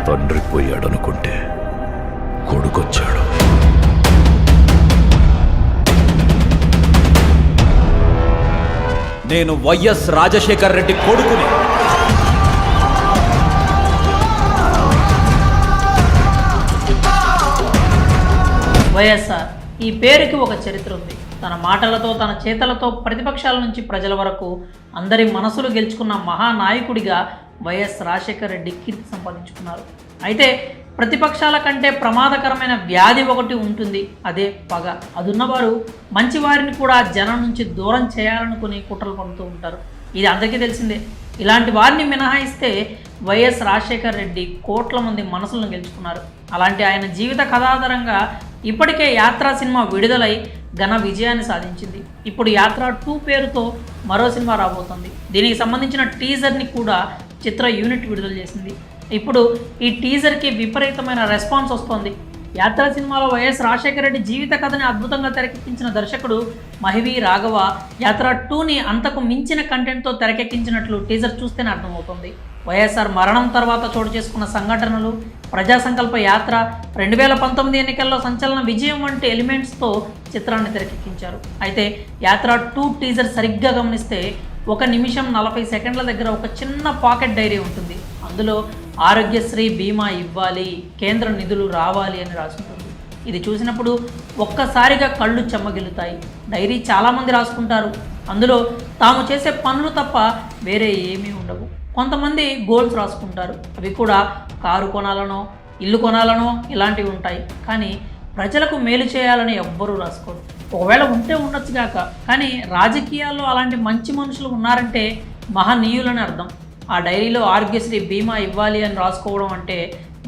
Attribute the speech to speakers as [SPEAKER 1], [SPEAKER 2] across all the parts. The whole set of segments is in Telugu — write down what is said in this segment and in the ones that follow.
[SPEAKER 1] తండ్రి పోయాడనుకుంటే కొడుకొచ్చాడు.
[SPEAKER 2] నేను వైఎస్ రాజశేఖర్ రెడ్డి కొడుకుని.
[SPEAKER 3] వైఎస్ఆర్ ఈ పేరుకి ఒక చరిత్ర ఉంది. తన మాటలతో తన చేతలతో ప్రతిపక్షాల నుంచి ప్రజల వరకు అందరి మనసులు గెలుచుకున్న మహానాయకుడిగా వైఎస్ రాజశేఖర్ రెడ్డి కీర్తి సంపాదించుకున్నారు. అయితే ప్రతిపక్షాల కంటే ప్రమాదకరమైన వ్యాధి ఒకటి ఉంటుంది, అదే పగ. అదున్నవారు మంచివారిని కూడా జనం నుంచి దూరం చేయాలనుకుని కుట్రలు పడుతూ ఉంటారు. ఇది అందరికీ తెలిసిందే. ఇలాంటి వారిని మినహాయిస్తే వైఎస్ రాజశేఖర్ రెడ్డి కోట్ల మంది మనసులను గెలుచుకున్నారు. అలాంటి ఆయన జీవిత కథాధారంగా ఇప్పటికే యాత్ర సినిమా విడుదలై ఘన విజయాన్ని సాధించింది. ఇప్పుడు యాత్ర 2 పేరుతో మరో సినిమా రాబోతుంది. దీనికి సంబంధించిన టీజర్ని కూడా చిత్ర యూనిట్ విడుదల చేసింది. ఇప్పుడు ఈ టీజర్కి విపరీతమైన రెస్పాన్స్ వస్తోంది. యాత్ర సినిమాలో వైఎస్ రాజశేఖర రెడ్డి జీవిత కథని అద్భుతంగా తెరకెక్కించిన దర్శకుడు మహివి రాఘవ యాత్ర 2ని అంతకు మించిన కంటెంట్తో తెరకెక్కించినట్లు టీజర్ చూస్తేనే అర్థమవుతుంది. వైఎస్ఆర్ మరణం తర్వాత చోటు చేసుకున్న సంఘటనలు, ప్రజా సంకల్ప యాత్ర, 2019 ఎన్నికల్లో సంచలన విజయం వంటి ఎలిమెంట్స్తో చిత్రాన్ని తెరకెక్కించారు. అయితే యాత్ర 2 టీజర్ సరిగ్గా గమనిస్తే 1 నిమిషం 40 సెకండ్ల దగ్గర ఒక చిన్న పాకెట్ డైరీ ఉంటుంది. అందులో ఆరోగ్యశ్రీ బీమా ఇవ్వాలి, కేంద్ర నిధులు రావాలి అని రాసుకుంటుంది. ఇది చూసినప్పుడు ఒక్కసారిగా కళ్ళు చెమ్మగిలుతాయి. డైరీ చాలామంది రాసుకుంటారు. అందులో తాము చేసే పనులు తప్ప వేరే ఏమీ ఉండవు. కొంతమంది గోల్స్ రాసుకుంటారు. అవి కూడా కారు కొనాలనో, ఇల్లు కొనాలనో ఇలాంటివి ఉంటాయి. కానీ ప్రజలకు మేలు చేయాలని ఎవ్వరూ రాసుకోరు. ఒకవేళ ఉంటే ఉండొచ్చు కాక, కానీ రాజకీయాల్లో అలాంటి మంచి మనుషులు ఉన్నారంటే మహనీయులని అర్థం. ఆ డైరీలో ఆరోగ్యశ్రీ బీమా ఇవ్వాలి అని రాసుకోవడం అంటే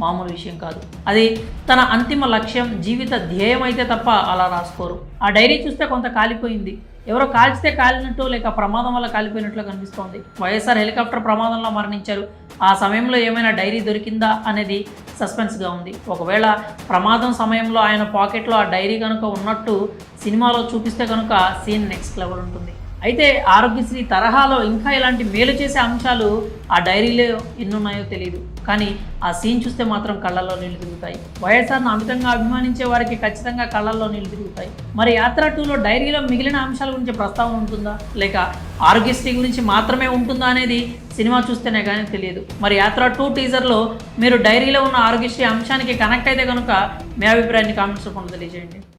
[SPEAKER 3] మామూలు విషయం కాదు. అది తన అంతిమ లక్ష్యం, జీవిత ధ్యేయం అయితే తప్ప అలా రాసుకోరు. ఆ డైరీ చూస్తే కొంత కాలిపోయింది. ఎవరో కాల్చితే కాలినట్టు లేక ప్రమాదం వల్ల కాలిపోయినట్లు కనిపిస్తోంది. వైఎస్ఆర్ హెలికాప్టర్ ప్రమాదంలో మరణించారు. ఆ సమయంలో ఏమైనా డైరీ దొరికిందా అనేది సస్పెన్స్గా ఉంది. ఒకవేళ ప్రమాదం సమయంలో ఆయన పాకెట్లో ఆ డైరీ కనుక ఉన్నట్టు సినిమాలో చూపిస్తే కనుక సీన్ నెక్స్ట్ లెవెల్ ఉంటుంది. అయితే ఆరోగ్యశ్రీ తరహాలో ఇంకా ఇలాంటి మేలు చేసే అంశాలు ఆ డైరీలో ఎన్నున్నాయో తెలియదు. కానీ ఆ సీన్ చూస్తే మాత్రం కళ్ళల్లో నీళ్లు తిరుగుతాయి. వైఎస్ఆర్ను అమితంగా అభిమానించే వారికి ఖచ్చితంగా కళ్ళల్లో నీళ్లు తిరుగుతాయి. మరి యాత్ర 2లో డైరీలో మిగిలిన అంశాల గురించి ప్రస్తావన ఉంటుందా, లేక ఆరోగ్యశ్రీ గురించి మాత్రమే ఉంటుందా అనేది సినిమా చూస్తేనే కానీ తెలియదు. మరి యాత్ర 2 టీజర్లో మీరు డైరీలో ఉన్న ఆరోగ్యశ్రీ అంశానికి కనెక్ట్ అయితే కనుక మీ అభిప్రాయాన్ని కామెంట్స్ రూపంలో తెలియజేయండి.